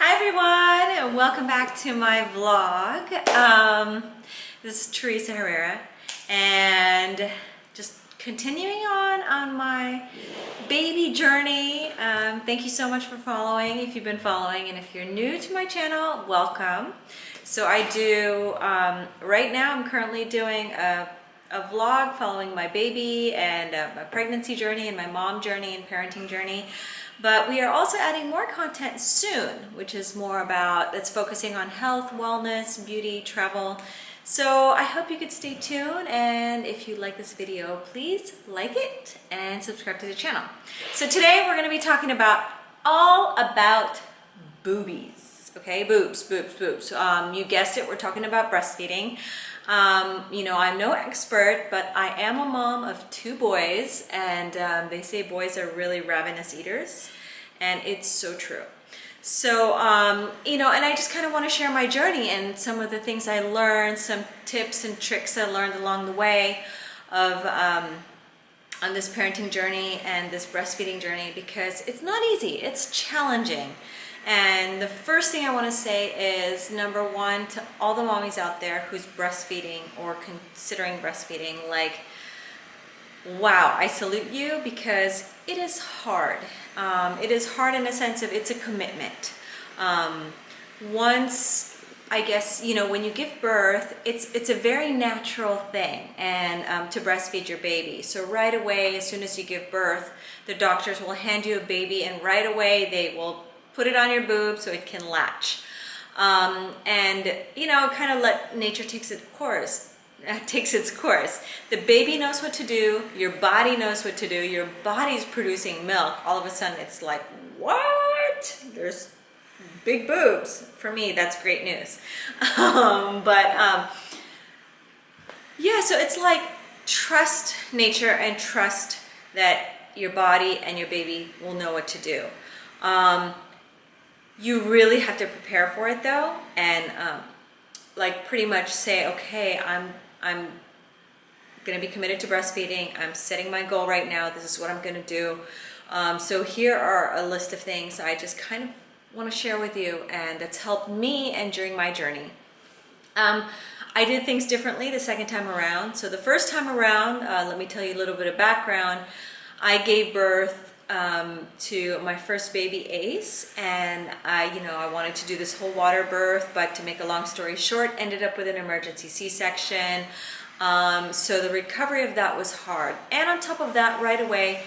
Hi everyone, and welcome back to my vlog. This is Teresa Herrera, and just continuing on my baby journey. Thank you so much for following, if you've been following, and if you're new to my channel, welcome. So I do, right now I'm currently doing a vlog following my baby and my pregnancy journey and my mom journey and parenting journey. But we are also adding more content soon, which is more about, that's focusing on health, wellness, beauty, travel. So I hope you could stay tuned, and if you like this video, please like it and subscribe to the channel. So today we're going to be talking all about boobies, okay? Boobs. You guessed it, we're talking about breastfeeding. You know, I'm no expert, but I am a mom of 2 boys, and they say boys are really ravenous eaters, and it's so true. So, you know, and I just kind of want to share my journey and some of the things I learned, some tips and tricks I learned along the way of on this parenting journey and this breastfeeding journey, because it's not easy, it's challenging. And the first thing I want to say is, number one, to all the mommies out there who's breastfeeding or considering breastfeeding, like, wow, I salute you, because it is hard. It is hard in a sense of it's a commitment. Once, I guess, you know, when you give birth, it's a very natural thing, and to breastfeed your baby. So right away, as soon as you give birth, the doctors will hand you a baby, and right away they will put it on your boob so it can latch, and you know, kind of let nature takes its course. The baby knows what to do, your body knows what to do, your body's producing milk. All of a sudden it's like, what? There's big boobs. For me, that's great news. Yeah, so it's like, trust nature and trust that your body and your baby will know what to do. You really have to prepare for it though, and like pretty much say, okay, I'm gonna be committed to breastfeeding. I'm setting my goal right now. This is what I'm gonna do. So here are a list of things I just kind of want to share with you, and that's helped me and during my journey. I did things differently the second time around. So the first time around, let me tell you a little bit of background. I gave birth to my first baby, Ace, and I wanted to do this whole water birth, but to make a long story short, ended up with an emergency C-section. So the recovery of that was hard, and on top of that, right away,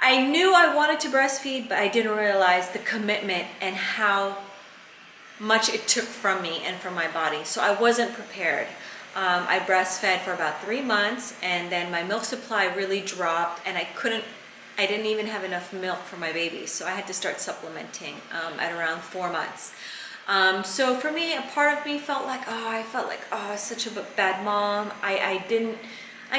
I knew I wanted to breastfeed, but I didn't realize the commitment and how much it took from me and from my body. So I wasn't prepared. I breastfed for about 3 months, and then my milk supply really dropped, and I didn't even have enough milk for my baby, so I had to start supplementing at around 4 months. So for me, a part of me felt like, such a bad mom. I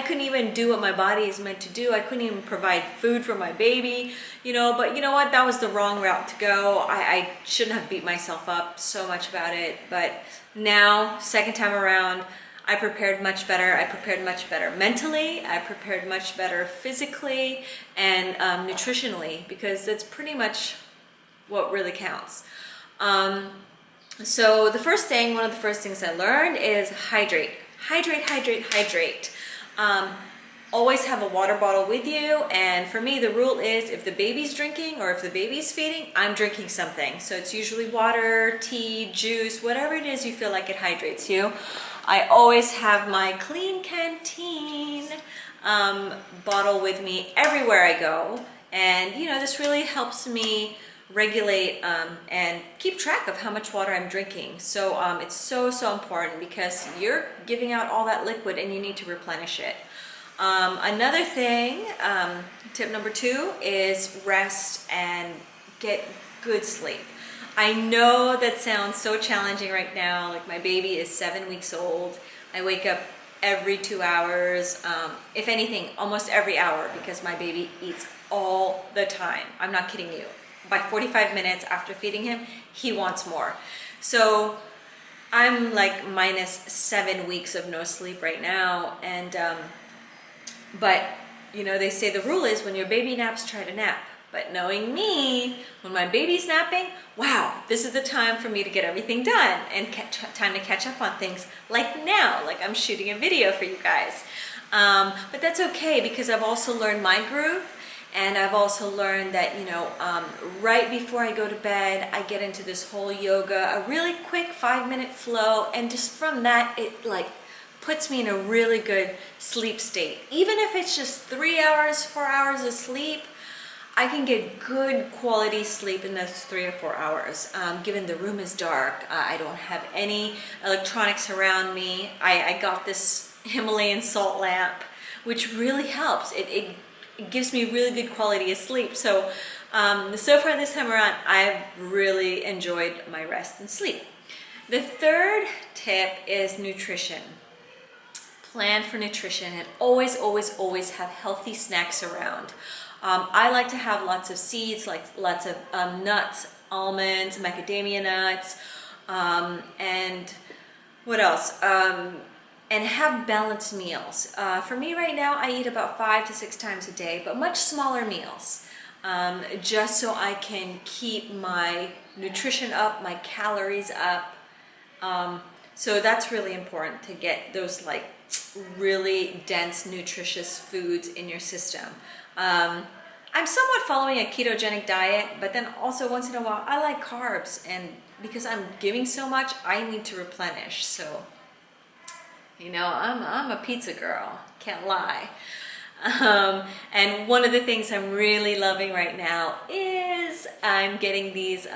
couldn't even do what my body is meant to do. I couldn't even provide food for my baby, you know, but you know what? That was the wrong route to go. I shouldn't have beat myself up so much about it, but now, second time around, I prepared much better. I prepared much better mentally. I prepared much better physically and nutritionally, because that's pretty much what really counts. So one of the first things I learned is hydrate. Always have a water bottle with you, and for me the rule is, if the baby's drinking or if the baby's feeding, I'm drinking something. So it's usually water, tea, juice, whatever it is you feel like it hydrates you. I always have my Kleen Kanteen bottle with me everywhere I go, and you know, this really helps me regulate and keep track of how much water I'm drinking. So it's so important, because you're giving out all that liquid and you need to replenish it. Another thing, tip number 2, is rest and get good sleep. I know that sounds so challenging right now. Like, my baby is 7 weeks old. I wake up every 2 hours, if anything, almost every hour, because my baby eats all the time. I'm not kidding you. By 45 minutes after feeding him, he wants more. So I'm like minus 7 weeks of no sleep right now, and but you know, they say the rule is, when your baby naps, try to nap. But knowing me, when my baby's napping, wow, this is the time for me to get everything done and time to catch up on things like now, like I'm shooting a video for you guys. But that's okay because I've also learned my groove, and I've also learned that, you know, right before I go to bed, I get into this whole yoga, a really quick 5-minute flow, and just from that, it like puts me in a really good sleep state. Even if it's just 3 hours, 4 hours of sleep, I can get good quality sleep in those 3 or 4 hours. Given the room is dark, I don't have any electronics around me. I got this Himalayan salt lamp, which really helps. It gives me really good quality of sleep. So, so far this time around, I've really enjoyed my rest and sleep. The third tip is nutrition. Plan for nutrition and always, always, always have healthy snacks around. I like to have lots of seeds, like lots of nuts, almonds, macadamia nuts, and what else? And have balanced meals. For me right now, I eat about 5 to 6 times a day, but much smaller meals, just so I can keep my nutrition up, my calories up. So that's really important to get those like really dense, nutritious foods in your system. I'm somewhat following a ketogenic diet, but then also once in a while, I like carbs, and because I'm giving so much, I need to replenish. So, you know, I'm a pizza girl, can't lie. And one of the things I'm really loving right now is I'm getting these,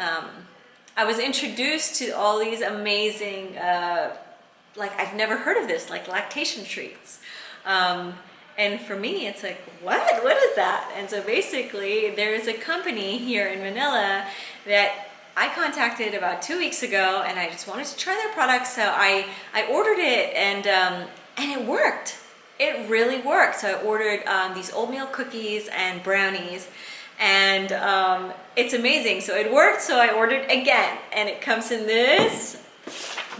I was introduced to all these amazing, like I've never heard of this, like lactation treats. And for me, it's like, what is that? And so basically, there's a company here in Manila that I contacted about 2 weeks ago, and I just wanted to try their product. So I ordered it, and it worked. It really worked. So I ordered these oatmeal cookies and brownies, and it's amazing. So it worked, so I ordered again, and it comes in this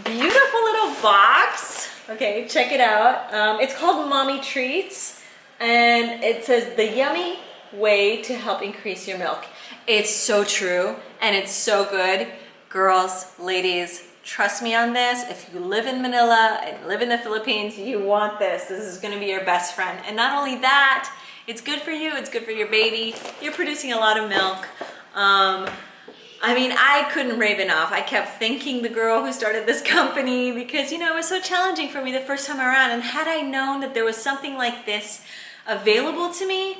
beautiful little box. Okay, check it out. It's called Mommy Treats, and it says the yummy way to help increase your milk. It's so true, and it's so good. Girls, ladies, trust me on this. If you live in Manila and live in the Philippines, you want this. This is gonna be your best friend. And not only that, it's good for you, it's good for your baby. You're producing a lot of milk. I mean, I couldn't rave enough. I kept thanking the girl who started this company because, you know, it was so challenging for me the first time around. And had I known that there was something like this available to me,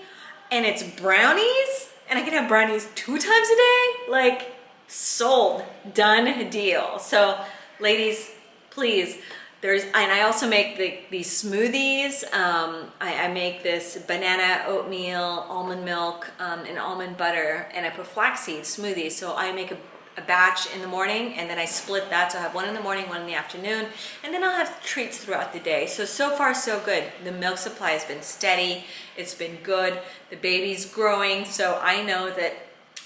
and it's brownies, and I can have brownies 2 times a day, like, sold, done deal. So, ladies, please. And I also make these smoothies. I make this banana oatmeal, almond milk, and almond butter, and I put flaxseed smoothies. So I make a batch in the morning, and then I split that. So I have one in the morning, one in the afternoon, and then I'll have treats throughout the day. So far so good. The milk supply has been steady. It's been good. The baby's growing, so I know that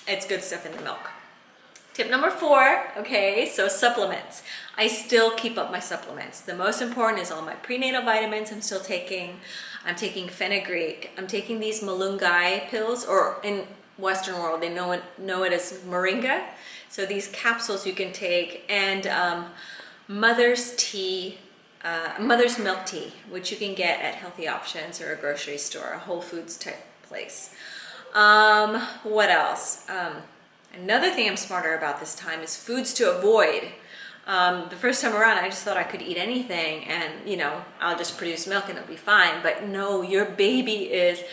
it's good stuff in the milk. Tip number 4, okay, so supplements. I still keep up my supplements. The most important is all my prenatal vitamins I'm still taking. I'm taking fenugreek. I'm taking these malunggay pills, or in Western world, they know it as moringa. So these capsules you can take, and mother's milk tea, which you can get at Healthy Options or a grocery store, a Whole Foods type place. What else? Another thing I'm smarter about this time is foods to avoid. The first time around, I just thought I could eat anything and, you know, I'll just produce milk and it'll be fine. But no, your baby is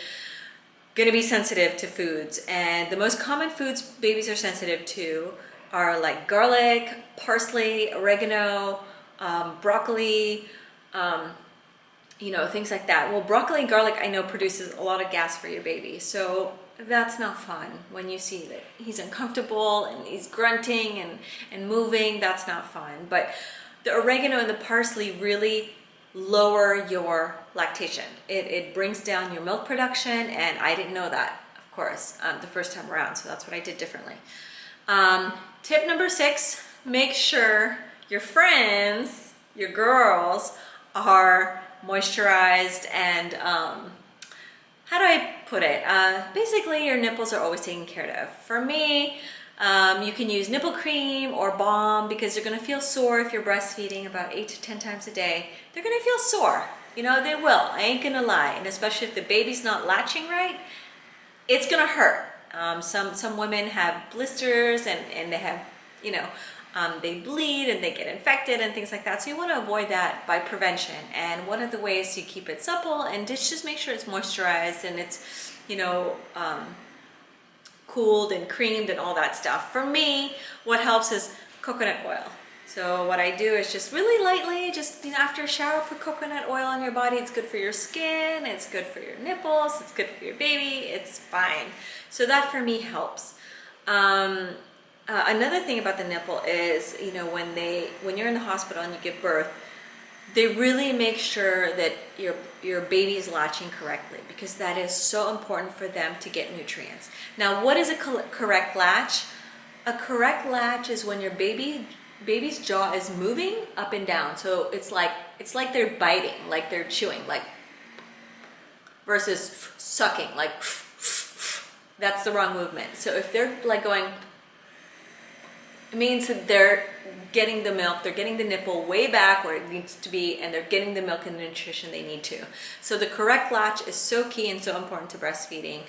gonna be sensitive to foods. And the most common foods babies are sensitive to are like garlic, parsley, oregano, broccoli, you know, things like that. Well, broccoli and garlic, I know, produces a lot of gas for your baby. So that's not fun when you see that he's uncomfortable and he's grunting and moving. That's not fun. But the oregano and the parsley really lower your lactation. It brings down your milk production, and I didn't know that, of course, the first time around. So that's what I did differently. Tip number 6, make sure your friends, your girls, are moisturized and how do I put it? Basically, your nipples are always taken care of. For me, you can use nipple cream or balm because you're gonna feel sore if you're breastfeeding about 8 to 10 times a day. They're gonna feel sore. You know, they will, I ain't gonna lie. And especially if the baby's not latching right, it's gonna hurt. Some women have blisters and they have, you know, they bleed and they get infected and things like that. So you want to avoid that by prevention. And one of the ways you keep it supple and just make sure it's moisturized and it's, you know, cooled and creamed and all that stuff. For me, what helps is coconut oil. So what I do is just really lightly, just, you know, after a shower, put coconut oil on your body. It's good for your skin, it's good for your nipples, it's good for your baby, it's fine. So that for me helps. Another thing about the nipple is, you know, when you're in the hospital and you give birth, they really make sure that your baby is latching correctly because that is so important for them to get nutrients. Now, what is a correct latch? A correct latch is when your baby's jaw is moving up and down. So it's like they're biting, like they're chewing, like versus sucking, like that's the wrong movement. So if they're like going, it means that they're getting the milk, they're getting the nipple way back where it needs to be, and they're getting the milk and the nutrition they need to. So the correct latch is so key and so important to breastfeeding.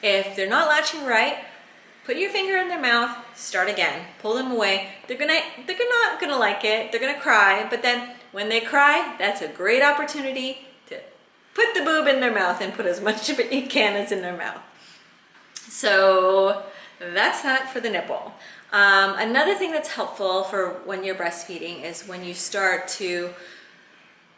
If they're not latching right, put your finger in their mouth, start again, pull them away. They're not gonna like it, they're gonna cry, but then when they cry, that's a great opportunity to put the boob in their mouth and put as much of it you can as in their mouth. So that's that for the nipple. Another thing that's helpful for when you're breastfeeding is when you start to,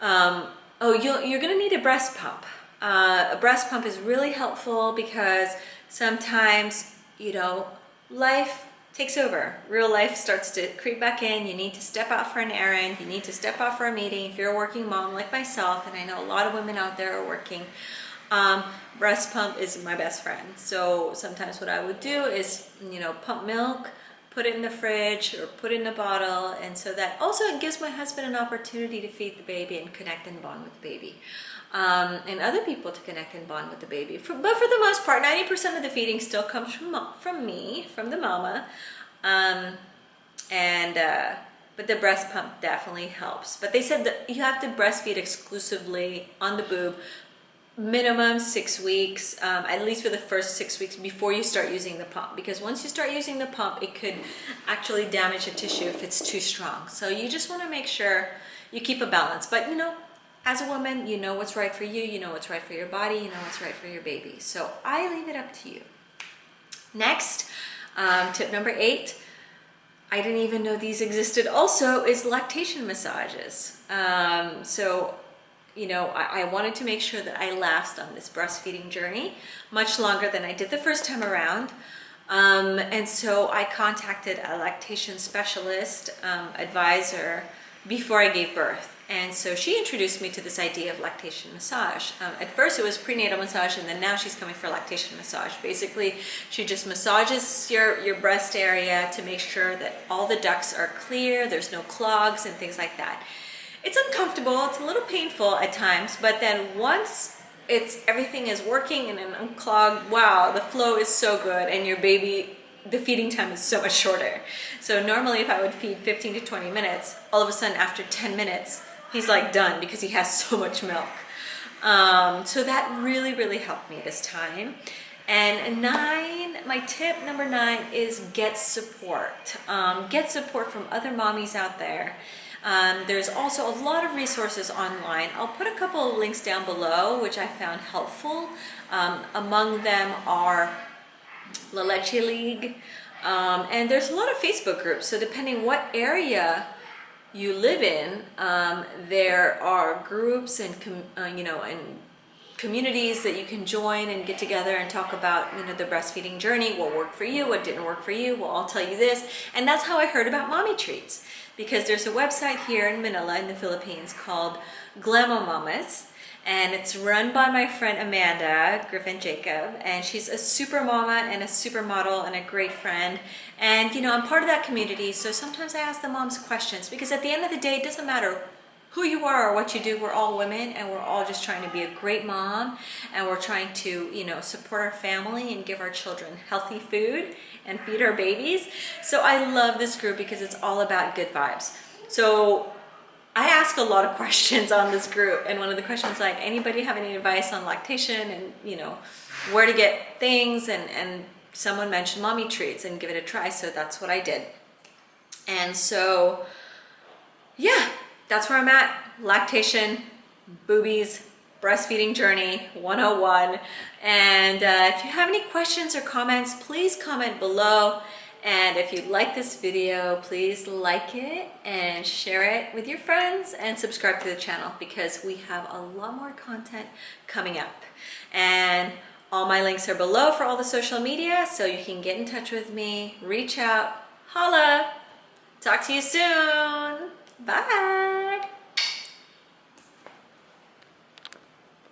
you're gonna need a breast pump. A breast pump is really helpful because sometimes, you know, life takes over. Real life starts to creep back in. You need to step out for an errand. You need to step out for a meeting. If you're a working mom like myself, and I know a lot of women out there are working, breast pump is my best friend. So sometimes what I would do is, you know, pump milk, put it in the fridge or put it in a bottle, and so that also it gives my husband an opportunity to feed the baby and connect and bond with the baby. And other people to connect and bond with the baby. But for the most part, 90% of the feeding still comes from me, from the mama. But the breast pump definitely helps. But they said that you have to breastfeed exclusively on the boob, minimum 6 weeks, at least for the first 6 weeks before you start using the pump. Because once you start using the pump, it could actually damage the tissue if it's too strong. So you just want to make sure you keep a balance. But, you know, as a woman, you know what's right for you, you know what's right for your body, you know what's right for your baby. So I leave it up to you. Next, tip number 8, I didn't even know these existed also, is lactation massages. You know, I wanted to make sure that I last on this breastfeeding journey much longer than I did the first time around. And so I contacted a lactation specialist, advisor, before I gave birth. And so she introduced me to this idea of lactation massage. At first it was prenatal massage, and then now she's coming for lactation massage. Basically, she just massages your breast area to make sure that all the ducts are clear, there's no clogs and things like that. It's uncomfortable, it's a little painful at times, but then once everything is working and unclogged, wow, the flow is so good, and your baby, the feeding time is so much shorter. So normally if I would feed 15 to 20 minutes, all of a sudden after 10 minutes, he's like done because he has so much milk. So that really, really helped me this time. And my tip number 9 is get support. Get support from other mommies out there. There's also a lot of resources online. I'll put a couple of links down below, which I found helpful. Among them are the Leche League, and there's a lot of Facebook groups. So depending what area you live in, there are groups and communities that you can join and get together and talk about, you know, the breastfeeding journey, what worked for you, what didn't work for you. Well, I'll tell you this, and that's how I heard about Mommy Treats, because there's a website here in Manila in the Philippines called Glam-O-Mamas, and it's run by my friend Amanda Griffin Jacob, and she's a super mama and a supermodel and a great friend. And you know, I'm part of that community, so sometimes I ask the moms questions, because at the end of the day, it doesn't matter who you are or what you do. We're all women, and we're all just trying to be a great mom, and we're trying to, you know, support our family and give our children healthy food and feed our babies. So I love this group because it's all about good vibes. So I ask a lot of questions on this group, and one of the questions, like, anybody have any advice on lactation and, you know, where to get things, and someone mentioned mommy treats and give it a try, so that's what I did. And so yeah, that's where I'm at. Lactation, boobies, breastfeeding journey 101. And if you have any questions or comments, please comment below. And if you like this video, please like it and share it with your friends and subscribe to the channel, because we have a lot more content coming up. And all my links are below for all the social media, so you can get in touch with me, reach out, holla. Talk to you soon. Bye.